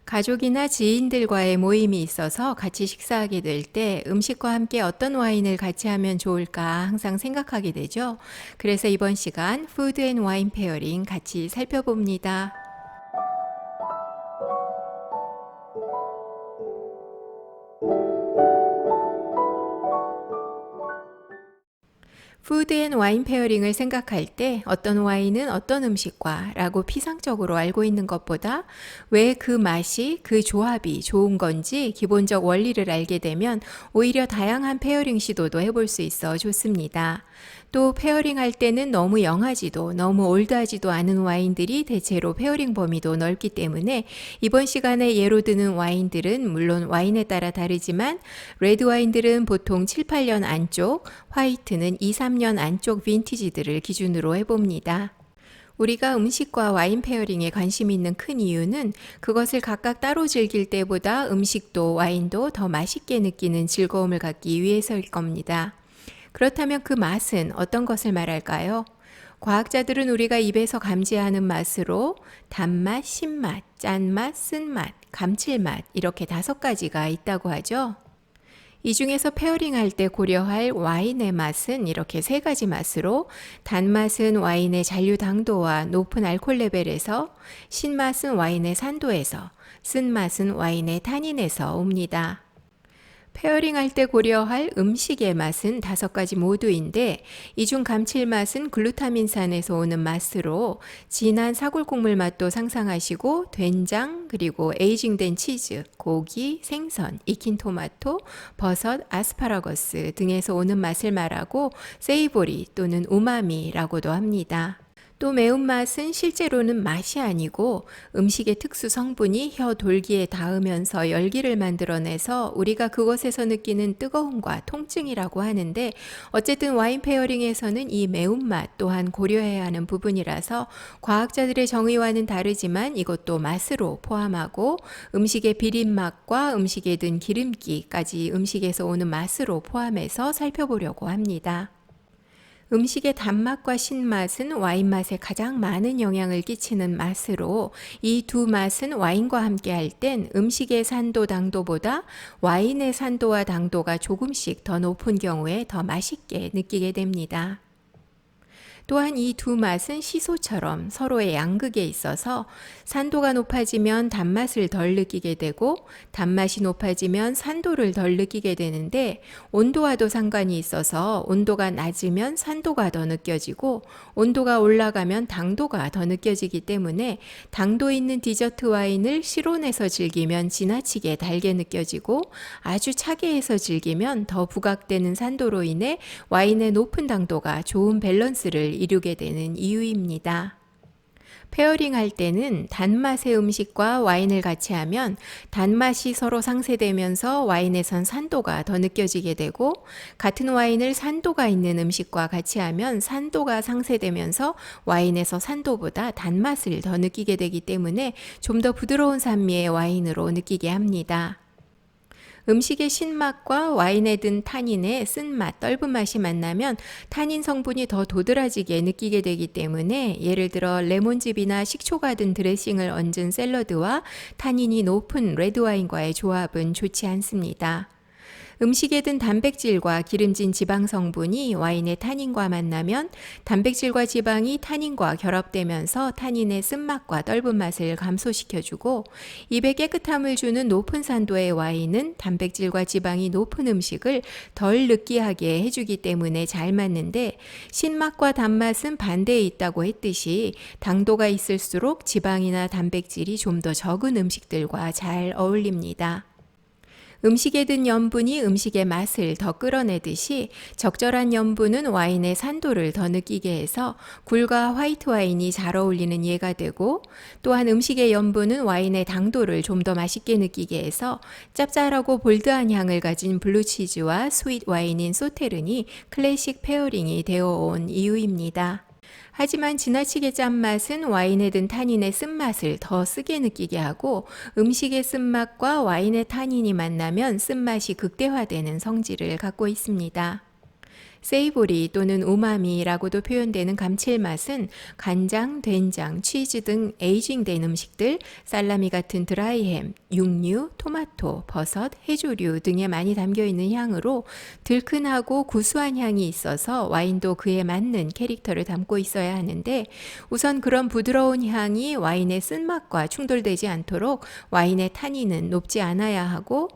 가족이나 지인들과의 모임이 있어서 같이 식사하게 될 때 음식과 함께 어떤 와인을 같이 하면 좋을까 항상 생각하게 되죠. 그래서 이번 시간 푸드 앤 와인 페어링 같이 살펴봅니다. 푸드 앤 와인 페어링을 생각할 때 어떤 와인은 어떤 음식과 라고 피상적으로 알고 있는 것보다 왜 그 맛이 그 조합이 좋은 건지 기본적 원리를 알게 되면 오히려 다양한 페어링 시도도 해볼 수 있어 좋습니다. 또 페어링 할 때는 너무 영하지도 너무 올드하지도 않은 와인들이 대체로 페어링 범위도 넓기 때문에 이번 시간에 예로 드는 와인들은 물론 와인에 따라 다르지만 레드 와인들은 보통 7, 8년 안쪽, 화이트는 2, 3년 안쪽 빈티지들을 기준으로 해봅니다. 우리가 음식과 와인 페어링에 관심이 있는 큰 이유는 그것을 각각 따로 즐길 때보다 음식도 와인도 더 맛있게 느끼는 즐거움을 갖기 위해서일 겁니다. 그렇다면 그 맛은 어떤 것을 말할까요? 과학자들은 우리가 입에서 감지하는 맛으로 단맛, 신맛, 짠맛, 쓴맛, 감칠맛 이렇게 5가지가 있다고 하죠. 이 중에서 페어링할 때 고려할 와인의 맛은 이렇게 3가지 맛으로 단맛은 와인의 잔류 당도와 높은 알코올 레벨에서, 신맛은 와인의 산도에서, 쓴맛은 와인의 타닌에서 옵니다. 페어링 할 때 고려할 음식의 맛은 5가지 모두인데 이 중 감칠맛은 글루타민산에서 오는 맛으로 진한 사골국물 맛도 상상하시고 된장 그리고 에이징된 치즈, 고기, 생선, 익힌 토마토, 버섯, 아스파라거스 등에서 오는 맛을 말하고 세이보리 또는 우마미라고도 합니다. 또 매운맛은 실제로는 맛이 아니고 음식의 특수 성분이 혀 돌기에 닿으면서 열기를 만들어내서 우리가 그것에서 느끼는 뜨거움과 통증이라고 하는데 어쨌든 와인 페어링에서는 이 매운맛 또한 고려해야 하는 부분이라서 과학자들의 정의와는 다르지만 이것도 맛으로 포함하고 음식의 비린맛과 음식에 든 기름기까지 음식에서 오는 맛으로 포함해서 살펴보려고 합니다. 음식의 단맛과 신맛은 와인 맛에 가장 많은 영향을 끼치는 맛으로 이 두 맛은 와인과 함께 할 땐 음식의 산도 당도보다 와인의 산도와 당도가 조금씩 더 높은 경우에 더 맛있게 느끼게 됩니다. 또한 이 두 맛은 시소처럼 서로의 양극에 있어서 산도가 높아지면 단맛을 덜 느끼게 되고 단맛이 높아지면 산도를 덜 느끼게 되는데 온도와도 상관이 있어서 온도가 낮으면 산도가 더 느껴지고 온도가 올라가면 당도가 더 느껴지기 때문에 당도 있는 디저트 와인을 실온에서 즐기면 지나치게 달게 느껴지고 아주 차게 해서 즐기면 더 부각되는 산도로 인해 와인의 높은 당도가 좋은 밸런스를 이루게 되는 이유입니다. 페어링 할 때는 단맛의 음식과 와인을 같이 하면 단맛이 서로 상쇄되면서 와인에선 산도가 더 느껴지게 되고 같은 와인을 산도가 있는 음식과 같이 하면 산도가 상쇄되면서 와인에서 산도보다 단맛을 더 느끼게 되기 때문에 좀 더 부드러운 산미의 와인으로 느끼게 합니다. 음식의 신맛과 와인에 든 타닌의 쓴맛, 떫은 맛이 만나면 타닌 성분이 더 도드라지게 느끼게 되기 때문에 예를 들어 레몬즙이나 식초가 든 드레싱을 얹은 샐러드와 타닌이 높은 레드와인과의 조합은 좋지 않습니다. 음식에 든 단백질과 기름진 지방 성분이 와인의 타닌과 만나면 단백질과 지방이 타닌과 결합되면서 타닌의 쓴맛과 떫은 맛을 감소시켜주고 입에 깨끗함을 주는 높은 산도의 와인은 단백질과 지방이 높은 음식을 덜 느끼하게 해주기 때문에 잘 맞는데 신맛과 단맛은 반대에 있다고 했듯이 당도가 있을수록 지방이나 단백질이 좀 더 적은 음식들과 잘 어울립니다. 음식에 든 염분이 음식의 맛을 더 끌어내듯이 적절한 염분은 와인의 산도를 더 느끼게 해서 굴과 화이트 와인이 잘 어울리는 예가 되고 또한 음식의 염분은 와인의 당도를 좀 더 맛있게 느끼게 해서 짭짤하고 볼드한 향을 가진 블루치즈와 스윗 와인인 소테른이 클래식 페어링이 되어온 이유입니다. 하지만 지나치게 짠 맛은 와인에 든 타닌의 쓴맛을 더 쓰게 느끼게 하고 음식의 쓴맛과 와인의 타닌이 만나면 쓴맛이 극대화되는 성질을 갖고 있습니다. 세이보리 또는 우마미라고도 표현되는 감칠맛은 간장, 된장, 치즈 등 에이징된 음식들, 살라미 같은 드라이햄, 육류, 토마토, 버섯, 해조류 등에 많이 담겨있는 향으로 들큰하고 구수한 향이 있어서 와인도 그에 맞는 캐릭터를 담고 있어야 하는데, 우선 그런 부드러운 향이 와인의 쓴맛과 충돌되지 않도록 와인의 탄닌은 높지 않아야 하고,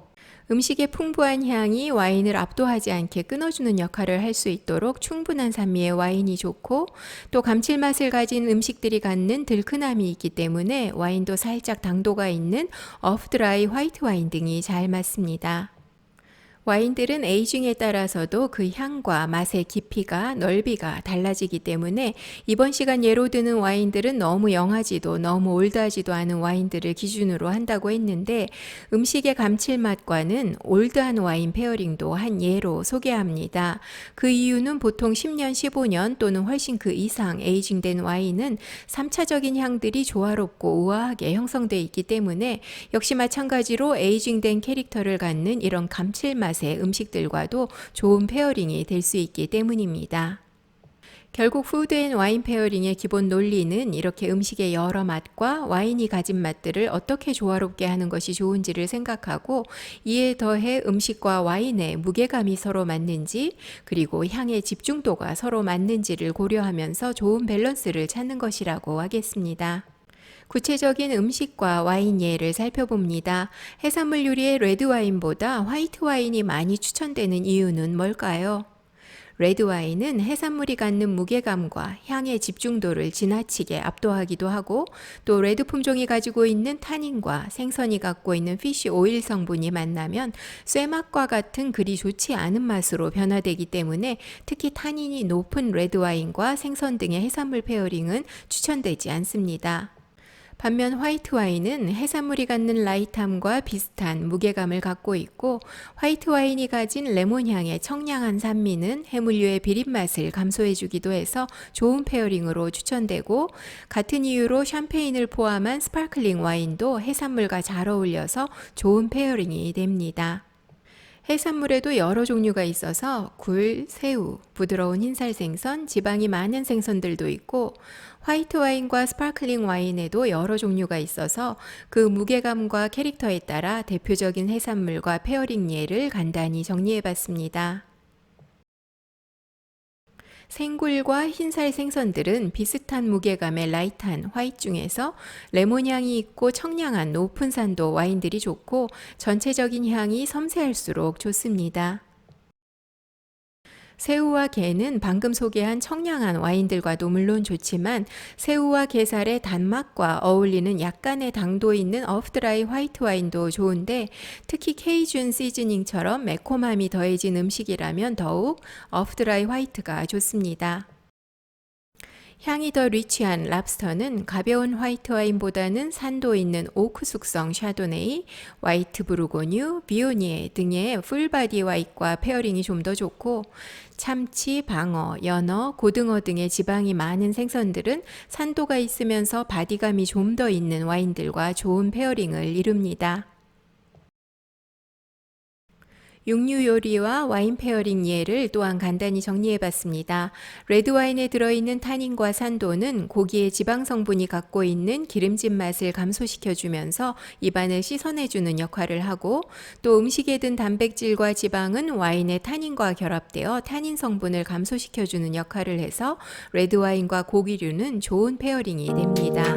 음식의 풍부한 향이 와인을 압도하지 않게 끊어주는 역할을 할 수 있도록 충분한 산미의 와인이 좋고, 또 감칠맛을 가진 음식들이 갖는 들큰함이 있기 때문에 와인도 살짝 당도가 있는 오프드라이 화이트 와인 등이 잘 맞습니다. 와인들은 에이징에 따라서도 그 향과 맛의 깊이가, 넓이가 달라지기 때문에 이번 시간 예로 드는 와인들은 너무 영하지도 너무 올드하지도 않은 와인들을 기준으로 한다고 했는데, 음식의 감칠맛과는 올드한 와인 페어링도 한 예로 소개합니다. 그 이유는 보통 10년, 15년 또는 훨씬 그 이상 에이징된 와인은 3차적인 향들이 조화롭고 우아하게 형성되어 있기 때문에, 역시 마찬가지로 에이징된 캐릭터를 갖는 이런 감칠맛 맛의 음식들과도 좋은 페어링이 될 수 있기 때문입니다. 결국 푸드 앤 와인 페어링의 기본 논리는 이렇게 음식의 여러 맛과 와인이 가진 맛들을 어떻게 조화롭게 하는 것이 좋은지를 생각하고, 이에 더해 음식과 와인의 무게감이 서로 맞는지, 그리고 향의 집중도가 서로 맞는지를 고려하면서 좋은 밸런스를 찾는 것이라고 하겠습니다. 구체적인 음식과 와인 예를 살펴봅니다. 해산물 요리의 레드 와인보다 화이트 와인이 많이 추천되는 이유는 뭘까요? 레드 와인은 해산물이 갖는 무게감과 향의 집중도를 지나치게 압도하기도 하고, 또 레드 품종이 가지고 있는 타닌과 생선이 갖고 있는 피쉬 오일 성분이 만나면 쇠맛과 같은 그리 좋지 않은 맛으로 변화되기 때문에 특히 타닌이 높은 레드 와인과 생선 등의 해산물 페어링은 추천되지 않습니다. 반면 화이트 와인은 해산물이 갖는 라이트함과 비슷한 무게감을 갖고 있고, 화이트 와인이 가진 레몬향의 청량한 산미는 해물류의 비린맛을 감소해주기도 해서 좋은 페어링으로 추천되고, 같은 이유로 샴페인을 포함한 스파클링 와인도 해산물과 잘 어울려서 좋은 페어링이 됩니다. 해산물에도 여러 종류가 있어서 굴, 새우, 부드러운 흰살 생선, 지방이 많은 생선들도 있고, 화이트 와인과 스파클링 와인에도 여러 종류가 있어서 그 무게감과 캐릭터에 따라 대표적인 해산물과 페어링 예를 간단히 정리해봤습니다. 생굴과 흰살 생선들은 비슷한 무게감의 라이트한 화이트 중에서 레몬향이 있고 청량한 높은 산도 와인들이 좋고, 전체적인 향이 섬세할수록 좋습니다. 새우와 게는 방금 소개한 청량한 와인들과도 물론 좋지만, 새우와 게살의 단맛과 어울리는 약간의 당도 있는 오프드라이 화이트 와인도 좋은데, 특히 케이준 시즈닝처럼 매콤함이 더해진 음식이라면 더욱 오프드라이 화이트가 좋습니다. 향이 더 리치한 랍스터는 가벼운 화이트 와인보다는 산도 있는 오크 숙성 샤도네이, 화이트 부르고뉴, 비오니에 등의 풀바디 와인과 페어링이 좀 더 좋고, 참치, 방어, 연어, 고등어 등의 지방이 많은 생선들은 산도가 있으면서 바디감이 좀 더 있는 와인들과 좋은 페어링을 이룹니다. 육류 요리와 와인 페어링 예를 또한 간단히 정리해봤습니다. 레드 와인에 들어있는 타닌과 산도는 고기의 지방 성분이 갖고 있는 기름진 맛을 감소시켜주면서 입안을 씻어내주는 역할을 하고, 또 음식에 든 단백질과 지방은 와인의 타닌과 결합되어 타닌 성분을 감소시켜주는 역할을 해서 레드 와인과 고기류는 좋은 페어링이 됩니다.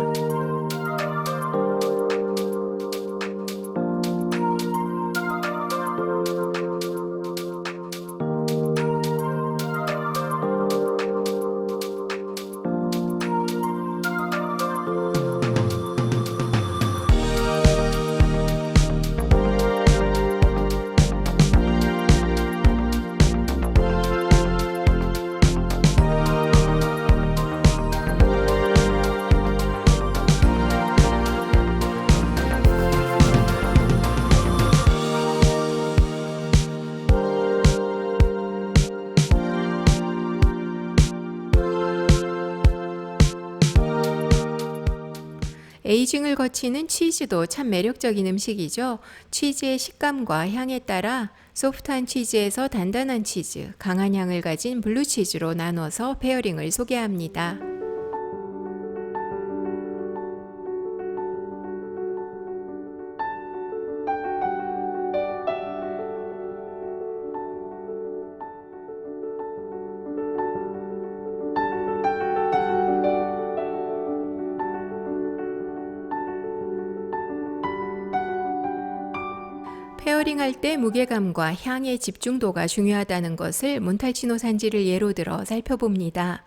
에이징을 거치는 치즈도 참 매력적인 음식이죠. 치즈의 식감과 향에 따라 소프트한 치즈에서 단단한 치즈, 강한 향을 가진 블루치즈로 나눠서 페어링을 소개합니다. 페어링할 때 무게감과 향의 집중도가 중요하다는 것을 몬탈치노 산지를 예로 들어 살펴봅니다.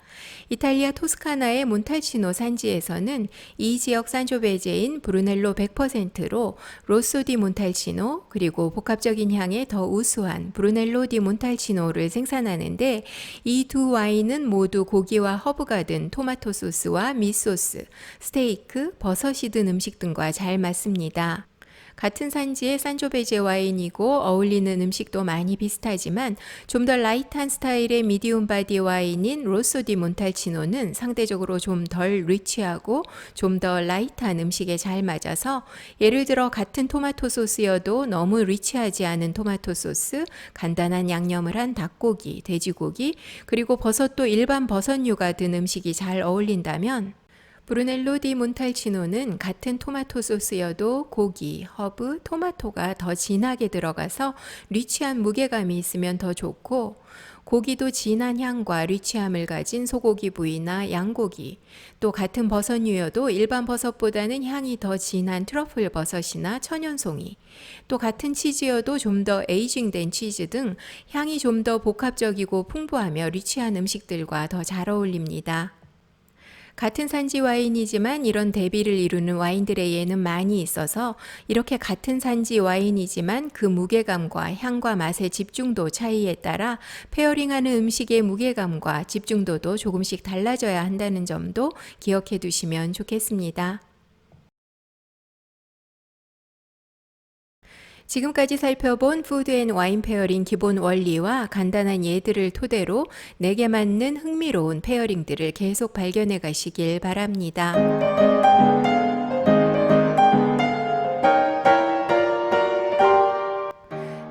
이탈리아 토스카나의 몬탈치노 산지에서는 이 지역 산조베제인 브루넬로 100%로 로쏘 디 몬탈치노 그리고 복합적인 향에 더 우수한 브루넬로 디 몬탈치노를 생산하는데 이 두 와인은 모두 고기와 허브가 든 토마토 소스와 미소스, 스테이크, 버섯이 든 음식 등과 잘 맞습니다. 같은 산지의 산조베제 와인이고 어울리는 음식도 많이 비슷하지만 좀 더 라이트한 스타일의 미디움 바디 와인인 로쏘 디 몬탈치노는 상대적으로 좀 덜 리치하고 좀 더 라이트한 음식에 잘 맞아서 예를 들어 같은 토마토 소스여도 너무 리치하지 않은 토마토 소스, 간단한 양념을 한 닭고기, 돼지고기, 그리고 버섯도 일반 버섯류가 든 음식이 잘 어울린다면 브루넬로 디 몬탈치노는 같은 토마토 소스여도 고기, 허브, 토마토가 더 진하게 들어가서 리치한 무게감이 있으면 더 좋고 고기도 진한 향과 리치함을 가진 소고기 부위나 양고기, 또 같은 버섯류여도 일반 버섯보다는 향이 더 진한 트러플 버섯이나 천연송이, 또 같은 치즈여도 좀 더 에이징된 치즈 등 향이 좀 더 복합적이고 풍부하며 리치한 음식들과 더 잘 어울립니다. 같은 산지 와인이지만 이런 대비를 이루는 와인들의 예는 많이 있어서 이렇게 같은 산지 와인이지만 그 무게감과 향과 맛의 집중도 차이에 따라 페어링하는 음식의 무게감과 집중도도 조금씩 달라져야 한다는 점도 기억해 두시면 좋겠습니다. 지금까지 살펴본 푸드 앤 와인 페어링 기본 원리와 간단한 예들을 토대로 내게 맞는 흥미로운 페어링들을 계속 발견해 가시길 바랍니다.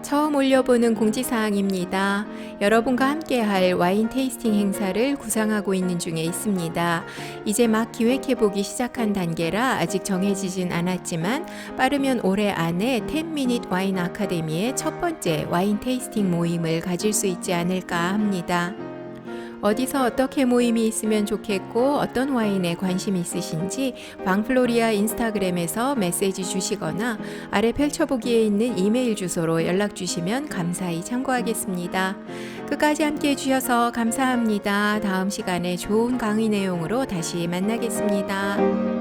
처음 올려보는 공지사항입니다. 여러분과 함께할 와인 테이스팅 행사를 구상하고 있는 중에 있습니다. 이제 막 기획해보기 시작한 단계라 아직 정해지진 않았지만 빠르면 올해 안에 10미닛 와인 아카데미의 첫 번째 와인 테이스팅 모임을 가질 수 있지 않을까 합니다. 어디서 어떻게 모임이 있으면 좋겠고 어떤 와인에 관심이 있으신지 방플로리아 인스타그램에서 메시지 주시거나 아래 펼쳐보기에 있는 이메일 주소로 연락 주시면 감사히 참고하겠습니다. 끝까지 함께 해주셔서 감사합니다. 다음 시간에 좋은 강의 내용으로 다시 만나겠습니다.